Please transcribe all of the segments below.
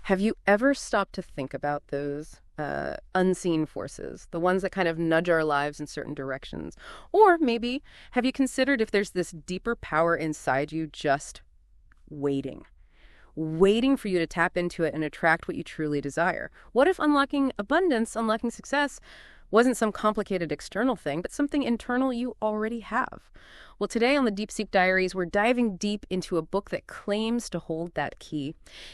Have you ever stopped to think about those unseen forces, the ones that kind of nudge our lives in certain directions? Or maybe have you considered if there's this deeper power inside you just waiting for you to tap into it and attract what you truly desire? What if unlocking abundance, unlocking success, wasn't some complicated external thing, but something internal you already have? Well, today on the Deep Seek Diaries, we're diving deep into a book that claims to hold that key.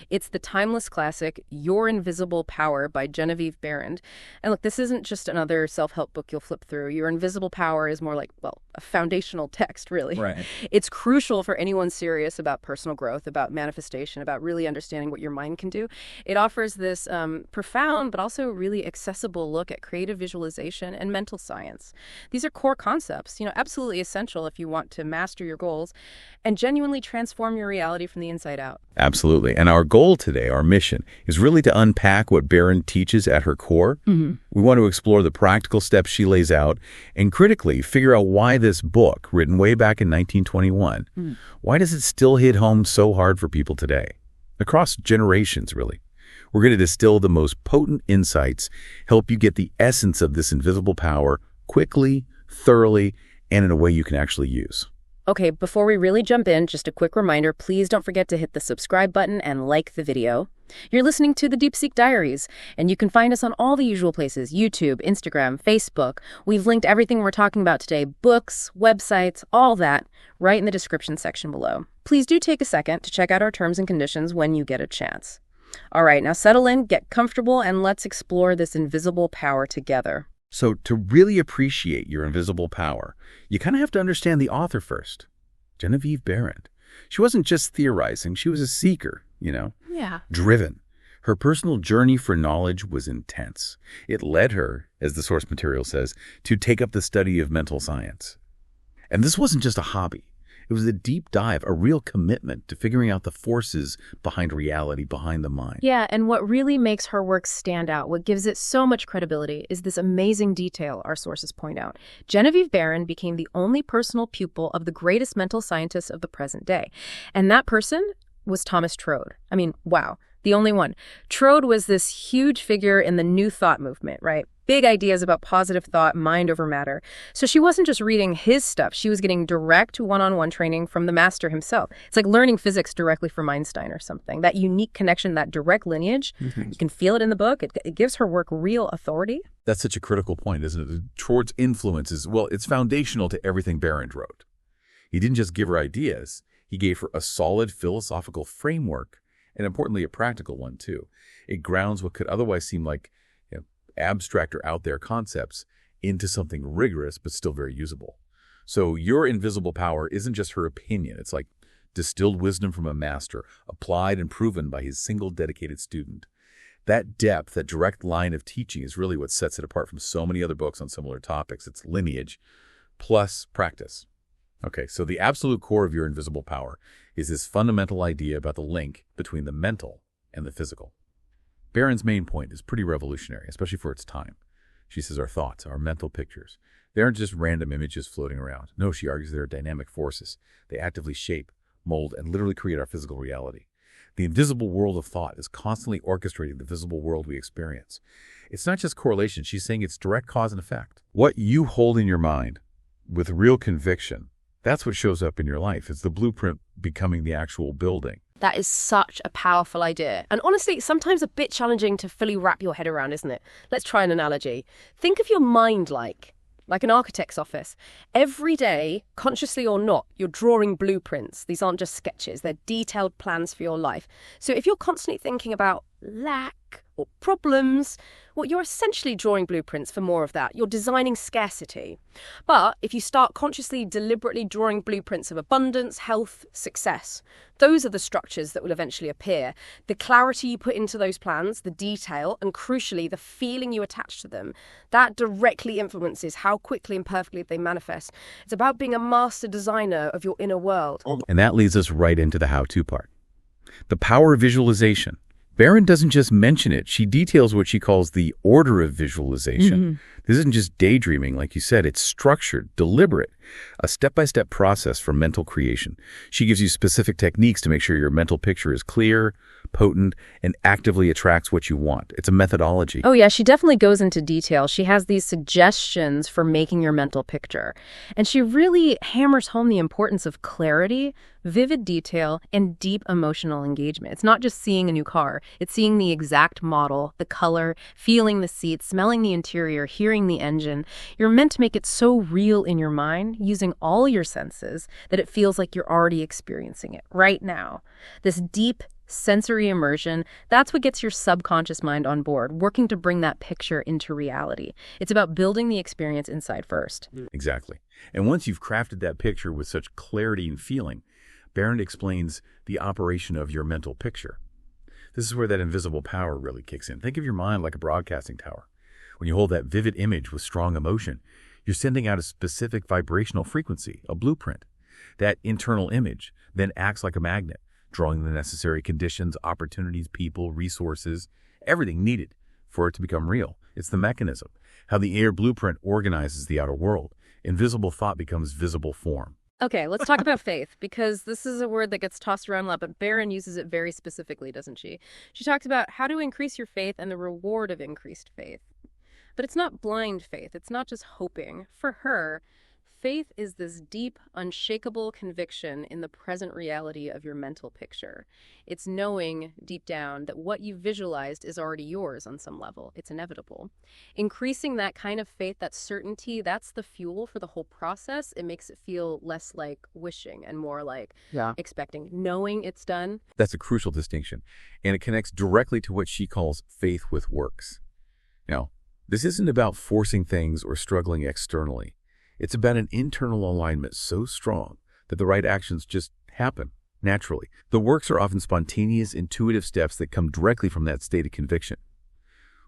It's the timeless classic, Your Invisible Power by Genevieve Behrend. And look, this isn't just another self-help book you'll flip through. Your Invisible Power is more like, well, a foundational text, really. Right. It's crucial for anyone serious about personal growth, about manifestation, about really understanding what your mind can do. It offers this profound but also really accessible look at creative visualization and mental science. These are core concepts, absolutely essential if you want to master your goals and genuinely transform your reality from the inside out. Absolutely. And our goal today, our mission, is really to unpack what Behrend teaches at her core. We want to explore the practical steps she lays out and critically figure out why this book, written way back in 1921, why does it still hit home so hard for people today? Across generations, really. We're going to distill the most potent insights, help you get the essence of this invisible power quickly, thoroughly, and in a way you can actually use. Okay, before we really jump in, just a quick reminder, please don't forget to hit the subscribe button and like the video. You're listening to the Deep Seek Diaries, and you can find us on all the usual places: YouTube, Instagram, Facebook. We've linked everything we're talking about today, books, websites, all that, right in the description section below. Please do take a second to check out our terms and conditions when you get a chance. All right, now settle in, get comfortable, and let's explore this invisible power together. So to really appreciate your invisible power, you kind of have to understand the author first, Genevieve Behrend. She wasn't just theorizing, she was a seeker, Yeah. driven. Her personal journey for knowledge was intense. It led her, as the source material says, to take up the study of mental science. And this wasn't just a hobby. It was a deep dive, a real commitment to figuring out the forces behind reality, behind the mind. Yeah, and what really makes her work stand out, what gives it so much credibility, is this amazing detail our sources point out. Genevieve Behrend became the only personal pupil of the greatest mental scientist of the present day. And that person was Thomas Trode. I mean, wow, the only one. Trode was this huge figure in the New Thought movement, right? Big ideas about positive thought, mind over matter. So she wasn't just reading his stuff. She was getting direct one-on-one training from the master himself. It's like learning physics directly from Einstein or something. That unique connection, that direct lineage, you can feel it in the book. It gives her work real authority. That's such a critical point, isn't it? Trode's influence is, well, it's foundational to everything Behrend wrote. He didn't just give her ideas. He gave her a solid philosophical framework, and importantly, a practical one, too. It grounds what could otherwise seem like abstract or out there concepts into something rigorous but still very usable. So your invisible power isn't just her opinion. It's like distilled wisdom from a master, applied and proven by his single dedicated student. That depth, that direct line of teaching is really what sets it apart from so many other books on similar topics. It's lineage plus practice. Okay, so the absolute core of your invisible power is this fundamental idea about the link between the mental and the physical. Behrend's main point is pretty revolutionary, especially for its time. She says our thoughts, our mental pictures, they aren't just random images floating around. No, she argues they're dynamic forces. They actively shape, mold, and literally create our physical reality. The invisible world of thought is constantly orchestrating the visible world we experience. It's not just correlation. She's saying it's direct cause and effect. What you hold in your mind with real conviction, that's what shows up in your life. It's the blueprint becoming the actual building. That is such a powerful idea. And honestly, sometimes a bit challenging to fully wrap your head around, isn't it? Let's try an analogy. Think of your mind like an architect's office. Every day, consciously or not, you're drawing blueprints. These aren't just sketches. They're detailed plans for your life. So if you're constantly thinking about lack or problems, well, you're essentially drawing blueprints for more of that. You're designing scarcity. But if you start consciously, deliberately drawing blueprints of abundance, health, success, those are the structures that will eventually appear. The clarity you put into those plans, the detail, and crucially, the feeling you attach to them, that directly influences how quickly and perfectly they manifest. It's about being a master designer of your inner world. And that leads us right into the how-to part. The power of visualization. Behrend doesn't just mention it. She details what she calls the order of visualization. This isn't just daydreaming, like you said. It's structured, deliberate. a step-by-step process for mental creation. She gives you specific techniques to make sure your mental picture is clear, potent, and actively attracts what you want. It's a methodology. Oh yeah, she definitely goes into detail. She has these suggestions for making your mental picture. And she really hammers home the importance of clarity, vivid detail, and deep emotional engagement. It's not just seeing a new car. It's seeing the exact model, the color, feeling the seat, smelling the interior, hearing the engine. You're meant to make it so real in your mind, using all your senses, that it feels like you're already experiencing it right now. This deep sensory immersion, that's what gets your subconscious mind on board, working to bring that picture into reality. It's about building the experience inside first. Exactly. And once you've crafted that picture with such clarity and feeling, Behrend explains the operation of your mental picture. This is where that invisible power really kicks in. Think of your mind like a broadcasting tower. When you hold that vivid image with strong emotion, you're sending out a specific vibrational frequency, a blueprint. That internal image then acts like a magnet, drawing the necessary conditions, opportunities, people, resources, everything needed for it to become real. It's the mechanism, how the inner blueprint organizes the outer world. Invisible thought becomes visible form. Okay, let's talk about faith, because this is a word that gets tossed around a lot, but Behrend uses it very specifically, doesn't she? She talks about how to increase your faith and the reward of increased faith. But it's not blind faith. It's not just hoping. For her, faith is this deep, unshakable conviction in the present reality of your mental picture. It's knowing deep down that what you visualized is already yours on some level. It's inevitable. Increasing that kind of faith, that certainty, that's the fuel for the whole process. It makes it feel less like wishing and more like expecting, knowing it's done. That's a crucial distinction, and it connects directly to what she calls faith with works. Now, this isn't about forcing things or struggling externally. It's about an internal alignment so strong that the right actions just happen naturally. The works are often spontaneous, intuitive steps that come directly from that state of conviction.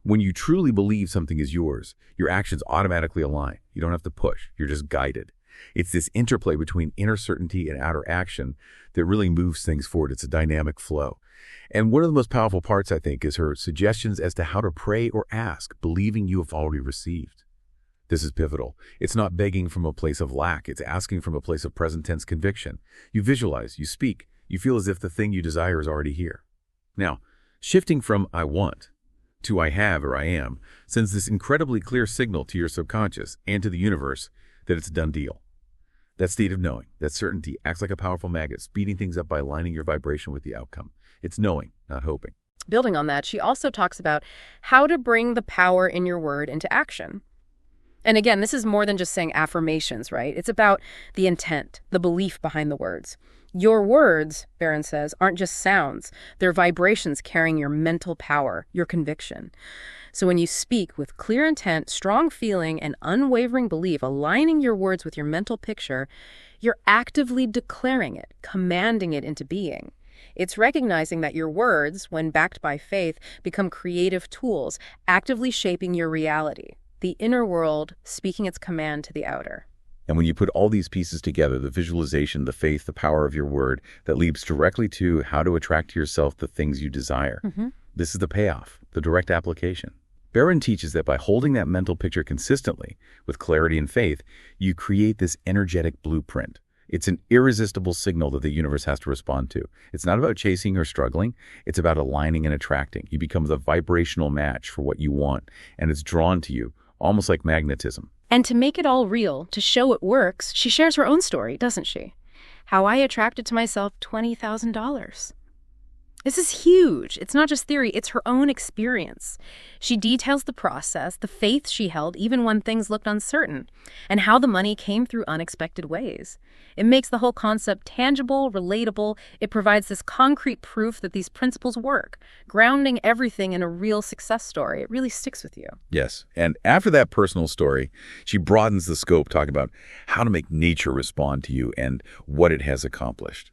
When you truly believe something is yours, your actions automatically align. You don't have to push. You're just guided. It's this interplay between inner certainty and outer action that really moves things forward. It's a dynamic flow. And one of the most powerful parts, I think, is her suggestions as to how to pray or ask, believing you have already received. This is pivotal. It's not begging from a place of lack. It's asking from a place of present tense conviction. You visualize, you speak, you feel as if the thing you desire is already here. Now, shifting from I want to I have or I am sends this incredibly clear signal to your subconscious and to the universe that it's a done deal. That state of knowing, that certainty, acts like a powerful magnet, speeding things up by aligning your vibration with the outcome. It's knowing, not hoping. Building on that, she also talks about how to bring the power in your word into action. And again, this is more than just saying affirmations, right? It's about the intent, the belief behind the words. Your words, Behrend says, aren't just sounds. They're vibrations carrying your mental power, your conviction. So when you speak with clear intent, strong feeling, and unwavering belief, aligning your words with your mental picture, you're actively declaring it, commanding it into being. It's recognizing that your words, when backed by faith, become creative tools, actively shaping your reality. The inner world speaking its command to the outer. And when you put all these pieces together, the visualization, the faith, the power of your word, that leads directly to how to attract to yourself the things you desire. This is the payoff, the direct application. Behrend teaches that by holding that mental picture consistently, with clarity and faith, you create this energetic blueprint. It's an irresistible signal that the universe has to respond to. It's not about chasing or struggling. It's about aligning and attracting. You become the vibrational match for what you want, and it's drawn to you, almost like magnetism. And to make it all real, to show it works, she shares her own story, doesn't she? How I attracted to myself $20,000. This is huge. It's not just theory, it's her own experience. She details the process, the faith she held even when things looked uncertain, and how the money came through unexpected ways. It makes the whole concept tangible, relatable. It provides this concrete proof that these principles work, grounding everything in a real success story. It really sticks with you. Yes. And after that personal story, she broadens the scope, talking about how to make nature respond to you and what it has accomplished.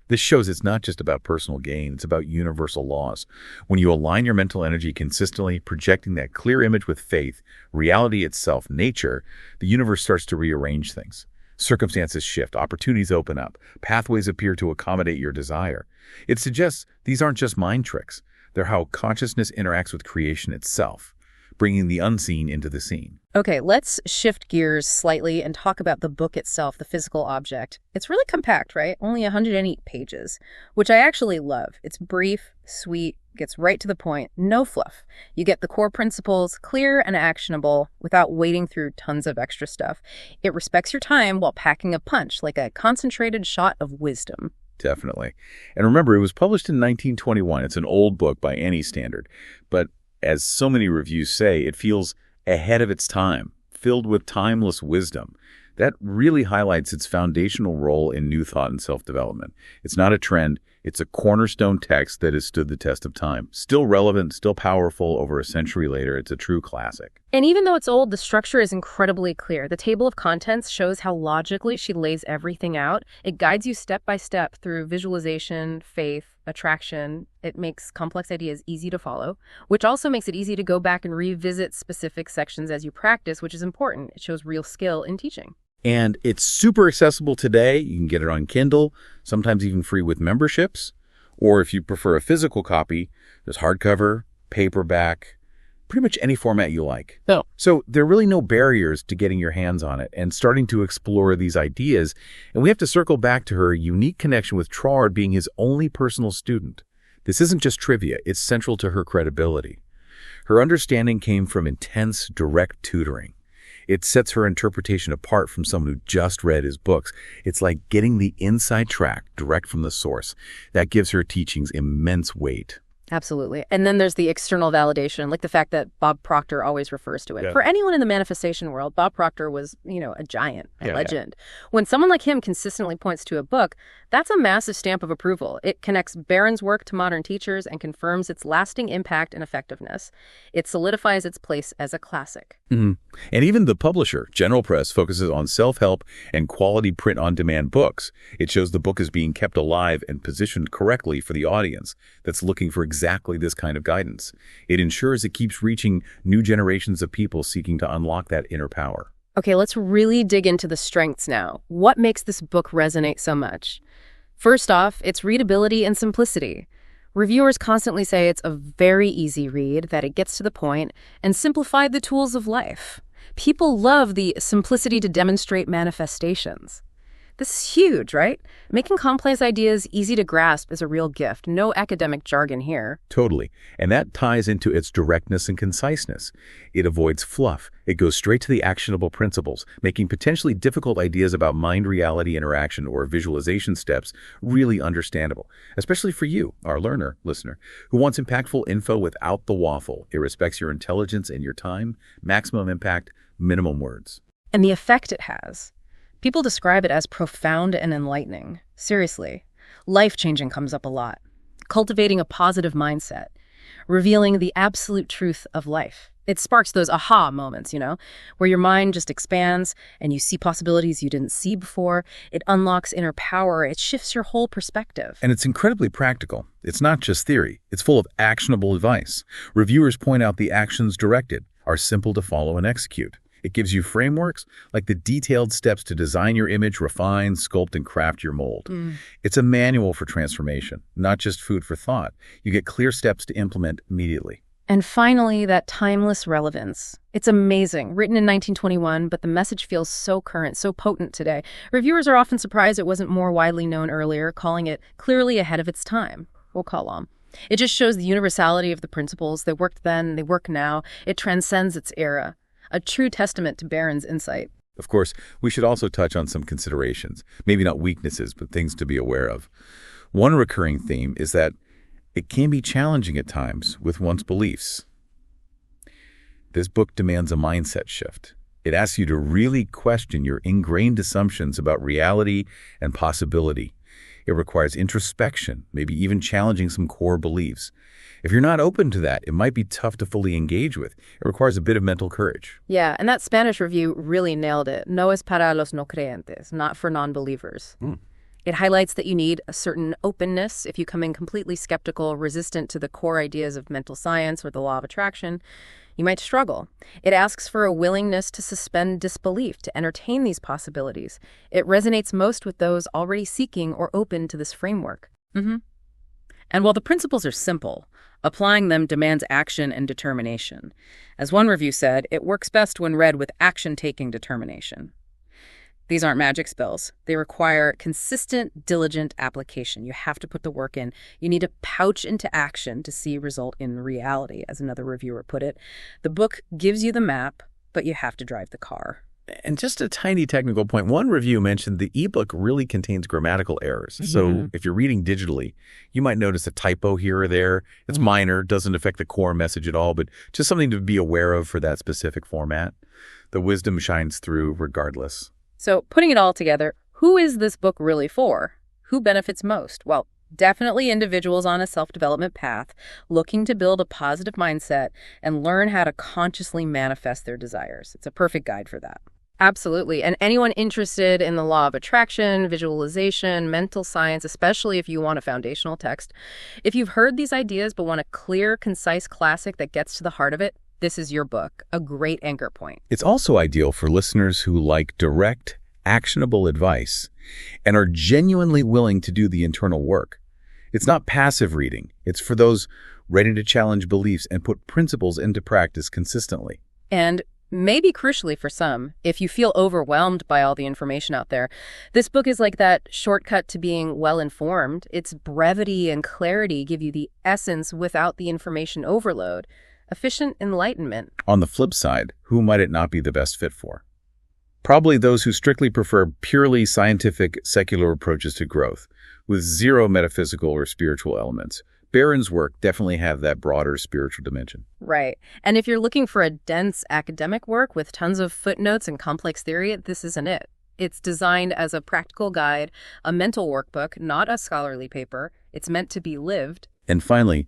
This shows it's not just about personal gain, it's about universal laws. When you align your mental energy consistently, projecting that clear image with faith, reality itself, nature, the universe starts to rearrange things. Circumstances shift, opportunities open up, pathways appear to accommodate your desire. It suggests these aren't just mind tricks. They're how consciousness interacts with creation itself, bringing the unseen into the scene. Okay, let's shift gears slightly and talk about the book itself, the physical object. It's really compact, right? Only 108 pages, which I actually love. It's brief, sweet, gets right to the point, no fluff. You get the core principles, clear and actionable, without wading through tons of extra stuff. It respects your time while packing a punch, like a concentrated shot of wisdom. Definitely. And remember, it was published in 1921. It's an old book by any standard. But as so many reviews say, it feels ahead of its time, filled with timeless wisdom. That really highlights its foundational role in new thought and self-development. It's not a trend. It's a cornerstone text that has stood the test of time. Still relevant, still powerful over a century later. It's a true classic. And even though it's old, the structure is incredibly clear. The table of contents shows how logically she lays everything out. It guides you step by step through visualization, faith, attraction. It makes complex ideas easy to follow, which also makes it easy to go back and revisit specific sections as you practice, which is important. It shows real skill in teaching. And it's super accessible today. You can get it on Kindle, sometimes even free with memberships. Or if you prefer a physical copy, there's hardcover, paperback, pretty much any format you like. Oh. So there are really no barriers to getting your hands on it and starting to explore these ideas. And we have to circle back to her unique connection with Trard being his only personal student. This isn't just trivia. It's central to her credibility. Her understanding came from intense, direct tutoring. It sets her interpretation apart from someone who just read his books. It's like getting the inside track direct from the source. That gives her teachings immense weight. Absolutely. And then there's the external validation, like the fact that Bob Proctor always refers to it. Yeah. For anyone in the manifestation world, Bob Proctor was, a giant, a legend. Yeah. When someone like him consistently points to a book, that's a massive stamp of approval. It connects Behrend's work to modern teachers and confirms its lasting impact and effectiveness. It solidifies its place as a classic. Mm-hmm. And even the publisher, General Press, focuses on self-help and quality print-on-demand books. It shows the book is being kept alive and positioned correctly for the audience that's looking for exactly this kind of guidance. It ensures it keeps reaching new generations of people seeking to unlock that inner power. Okay, let's really dig into the strengths now. What makes this book resonate so much? First off, its readability and simplicity. Reviewers constantly say it's a very easy read, that it gets to the point, and simplified the tools of life. People love the simplicity to demonstrate manifestations. This is huge, right? Making complex ideas easy to grasp is a real gift. No academic jargon here. Totally. And that ties into its directness and conciseness. It avoids fluff. It goes straight to the actionable principles, making potentially difficult ideas about mind-reality interaction or visualization steps really understandable, especially for you, our learner, listener, who wants impactful info without the waffle. It respects your intelligence and your time, maximum impact, minimum words. And the effect it has. People describe it as profound and enlightening. Seriously, life-changing comes up a lot. Cultivating a positive mindset, revealing the absolute truth of life. It sparks those aha moments, where your mind just expands and you see possibilities you didn't see before. It unlocks inner power. It shifts your whole perspective. And it's incredibly practical. It's not just theory. It's full of actionable advice. Reviewers point out the actions directed are simple to follow and execute. It gives you frameworks like the detailed steps to design your image, refine, sculpt, and craft your mold. It's a manual for transformation, not just food for thought. You get clear steps to implement immediately. And finally, that timeless relevance. It's amazing. Written in 1921, but the message feels so current, so potent today. Reviewers are often surprised it wasn't more widely known earlier, calling it clearly ahead of its time. We'll call on. It just shows the universality of the principles. They worked then, they work now. It transcends its era. A true testament to Behrend's insight. Of course, we should also touch on some considerations, maybe not weaknesses, but things to be aware of. One recurring theme is that it can be challenging at times with one's beliefs. This book demands a mindset shift. It asks you to really question your ingrained assumptions about reality and possibility. It requires introspection, maybe even challenging some core beliefs. If you're not open to that, it might be tough to fully engage with. It requires a bit of mental courage. Yeah, and that Spanish review really nailed it. No es para los no creyentes, not for non-believers. It highlights that you need a certain openness. If you come in completely skeptical, resistant to the core ideas of mental science or the law of attraction, you might struggle. It asks for a willingness to suspend disbelief, to entertain these possibilities. It resonates most with those already seeking or open to this framework. And while the principles are simple, Applying them demands action and determination. As one review said, it works best when read with action-taking determination. These aren't magic spells. They require consistent, diligent application. You have to put the work in. You need to pouch into action to see result in reality, as another reviewer put it. The book gives you the map, but you have to drive the car. And just a tiny technical point. One review mentioned the ebook really contains grammatical errors. So if you're reading digitally, you might notice a typo here or there. It's minor, doesn't affect the core message at all, but just something to be aware of for that specific format. The wisdom shines through regardless. So putting it all together, who is this book really for? Who benefits most? Well, definitely individuals on a self-development path looking to build a positive mindset and learn how to consciously manifest their desires. It's a perfect guide for that. Absolutely. And anyone interested in the law of attraction, visualization, mental science, especially if you want a foundational text, if you've heard these ideas but want a clear, concise classic that gets to the heart of it, this is your book, a great anchor point. It's also ideal for listeners who like direct, actionable advice and are genuinely willing to do the internal work. It's not passive reading. It's for those ready to challenge beliefs and put principles into practice consistently. And maybe crucially for some, if you feel overwhelmed by all the information out there, this book is like that shortcut to being well-informed. Its brevity and clarity give you the essence without the information overload. Efficient enlightenment. On the flip side, who might it not be the best fit for? Probably those who strictly prefer purely scientific, secular approaches to growth, with zero metaphysical or spiritual elements. Behrend's work definitely have that broader spiritual dimension. Right. And if you're looking for a dense academic work with tons of footnotes and complex theory, this isn't it. It's designed as a practical guide, a mental workbook, not a scholarly paper. It's meant to be lived. And finally,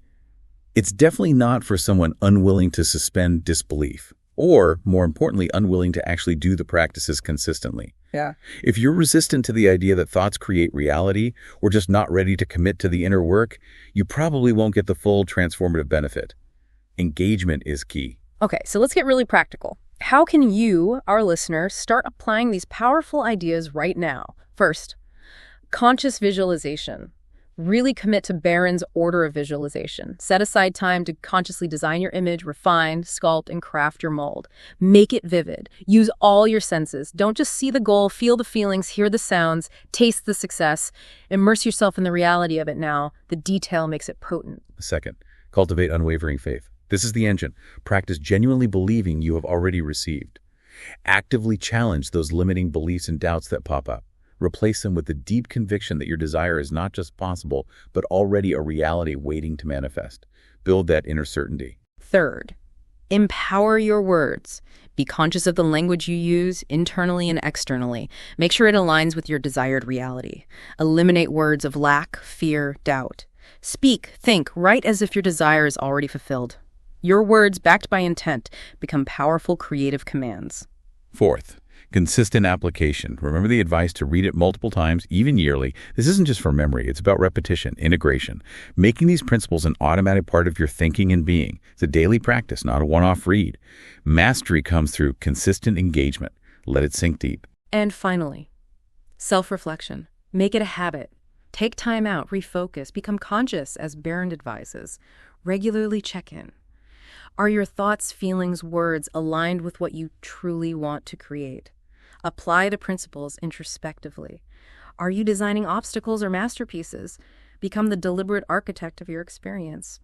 it's definitely not for someone unwilling to suspend disbelief, or, more importantly, unwilling to actually do the practices consistently. Yeah. If you're resistant to the idea that thoughts create reality, or just not ready to commit to the inner work, you probably won't get the full transformative benefit. Engagement is key. Okay, so let's get really practical. How can you, our listener, start applying these powerful ideas right now? First, conscious visualization. Really commit to Behrend's order of visualization. Set aside time to consciously design your image, refine, sculpt, and craft your mold. Make it vivid. Use all your senses. Don't just see the goal, feel the feelings, hear the sounds, taste the success. Immerse yourself in the reality of it now. The detail makes it potent. Second, cultivate unwavering faith. This is the engine. Practice genuinely believing you have already received. Actively challenge those limiting beliefs and doubts that pop up. Replace them with the deep conviction that your desire is not just possible, but already a reality waiting to manifest. Build that inner certainty. Third, empower your words. Be conscious of the language you use internally and externally. Make sure it aligns with your desired reality. Eliminate words of lack, fear, doubt. Speak, think, write as if your desire is already fulfilled. Your words, backed by intent, become powerful creative commands. Fourth, consistent application. Remember the advice to read it multiple times, even yearly. This isn't just for memory. It's about repetition, integration. Making these principles an automatic part of your thinking and being. It's a daily practice, not a one-off read. Mastery comes through consistent engagement. Let it sink deep. And finally, self-reflection. Make it a habit. Take time out, refocus, become conscious, as Behrend advises. Regularly check in. Are your thoughts, feelings, words aligned with what you truly want to create? Apply the principles introspectively. Are you designing obstacles or masterpieces? Become the deliberate architect of your experience.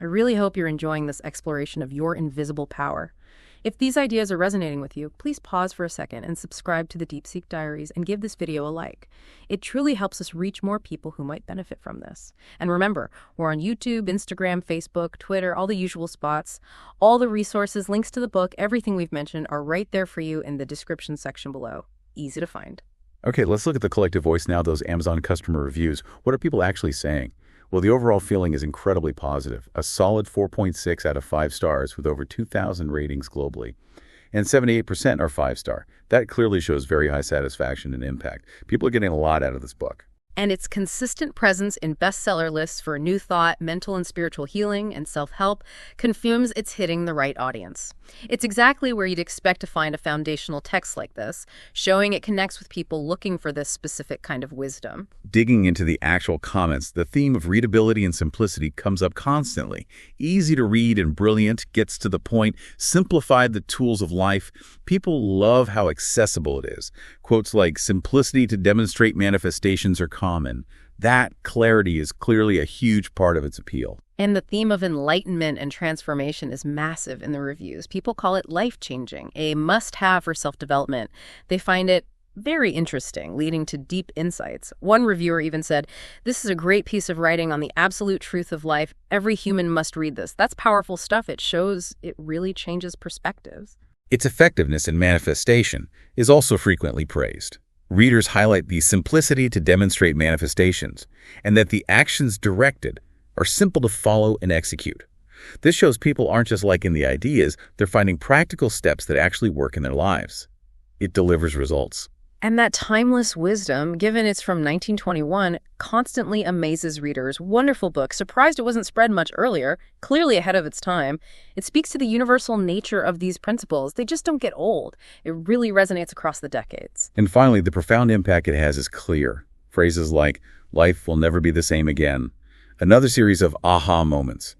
I really hope you're enjoying this exploration of your invisible power. If these ideas are resonating with you, please pause for a second and subscribe to the Deep Seek Diaries and give this video a like. It truly helps us reach more people who might benefit from this. And remember, we're on YouTube, Instagram, Facebook, Twitter, all the usual spots. All the resources, links to the book, everything we've mentioned are right there for you in the description section below. Easy to find. Okay, let's look at the collective voice now, those Amazon customer reviews. What are people actually saying? Well, the overall feeling is incredibly positive. A solid 4.6 out of 5 stars with over 2,000 ratings globally. And 78% are 5-star. That clearly shows very high satisfaction and impact. People are getting a lot out of this book. And its consistent presence in bestseller lists for New Thought, mental and spiritual healing, and self-help confirms it's hitting the right audience. It's exactly where you'd expect to find a foundational text like this, showing it connects with people looking for this specific kind of wisdom. Digging into the actual comments, the theme of readability and simplicity comes up constantly. Easy to read and brilliant, gets to the point, simplified the tools of life. People love how accessible it is. Quotes like, "Simplicity to demonstrate manifestations are common." That clarity is clearly a huge part of its appeal. And the theme of enlightenment and transformation is massive in the reviews. People call it life-changing, a must-have for self-development. They find it very interesting, leading to deep insights. One reviewer even said, "This is a great piece of writing on the absolute truth of life. Every human must read this." That's powerful stuff. It shows it really changes perspectives. Its effectiveness in manifestation is also frequently praised. Readers highlight the simplicity to demonstrate manifestations, and that the actions directed are simple to follow and execute. This shows people aren't just liking the ideas, they're finding practical steps that actually work in their lives. It delivers results. And that timeless wisdom, given it's from 1921, constantly amazes readers. Wonderful book. Surprised it wasn't spread much earlier, clearly ahead of its time. It speaks to the universal nature of these principles. They just don't get old. It really resonates across the decades. And finally, the profound impact it has is clear. Phrases like, "Life will never be the same again." Another series of aha moments.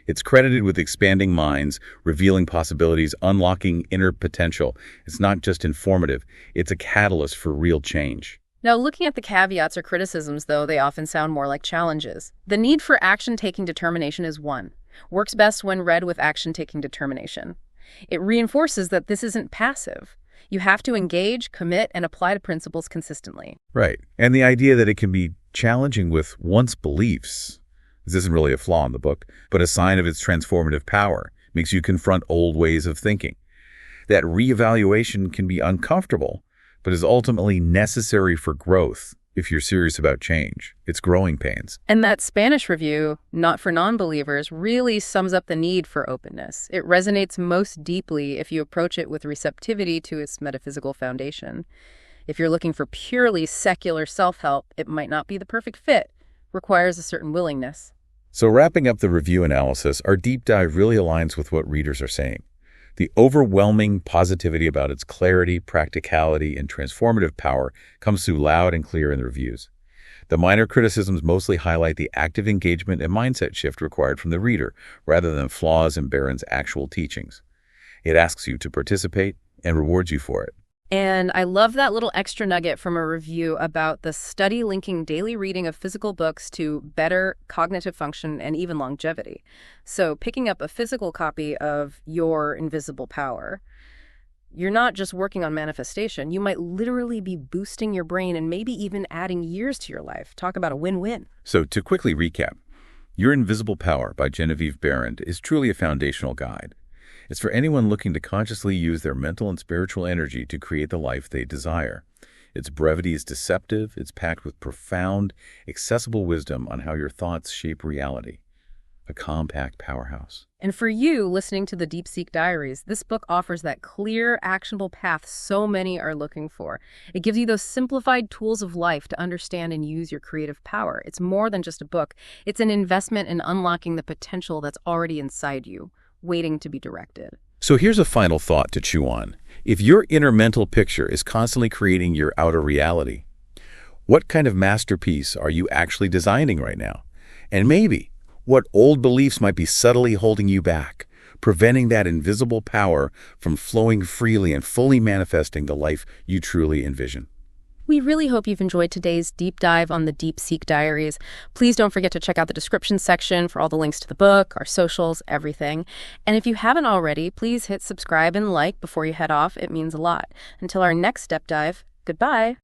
It's credited with expanding minds, revealing possibilities, unlocking inner potential. It's not just informative, it's a catalyst for real change. Now, looking at the caveats or criticisms, though, they often sound more like challenges. The need for action-taking determination is one. Works best when read with action-taking determination. It reinforces that this isn't passive. You have to engage, commit, and apply the principles consistently. Right. And the idea that it can be challenging with one's beliefs. This isn't really a flaw in the book, but a sign of its transformative power. Makes you confront old ways of thinking. That reevaluation can be uncomfortable, but is ultimately necessary for growth if you're serious about change. It's growing pains. And that Spanish review, Not for Non-Believers, really sums up the need for openness. It resonates most deeply if you approach it with receptivity to its metaphysical foundation. If you're looking for purely secular self-help, it might not be the perfect fit. Requires a certain willingness. So wrapping up the review analysis, our deep dive really aligns with what readers are saying. The overwhelming positivity about its clarity, practicality, and transformative power comes through loud and clear in the reviews. The minor criticisms mostly highlight the active engagement and mindset shift required from the reader, rather than flaws in Behrend's actual teachings. It asks you to participate and rewards you for it. And I love that little extra nugget from a review about the study linking daily reading of physical books to better cognitive function and even longevity. So picking up a physical copy of Your Invisible Power, you're not just working on manifestation. You might literally be boosting your brain and maybe even adding years to your life. Talk about a win-win. So to quickly recap, Your Invisible Power by Genevieve Behrend is truly a foundational guide. It's for anyone looking to consciously use their mental and spiritual energy to create the life they desire. Its brevity is deceptive. It's packed with profound, accessible wisdom on how your thoughts shape reality. A compact powerhouse. And for you, listening to the Deep Seek Diaries, this book offers that clear, actionable path so many are looking for. It gives you those simplified tools of life to understand and use your creative power. It's more than just a book. It's an investment in unlocking the potential that's already inside you, waiting to be directed. So here's a final thought to chew on. If your inner mental picture is constantly creating your outer reality, what kind of masterpiece are you actually designing right now? And maybe, what old beliefs might be subtly holding you back, preventing that invisible power from flowing freely and fully manifesting the life you truly envision? We really hope you've enjoyed today's deep dive on the Deep Seek Diaries. Please don't forget to check out the description section for all the links to the book, our socials, everything. And if you haven't already, please hit subscribe and like before you head off. It means a lot. Until our next step dive, goodbye.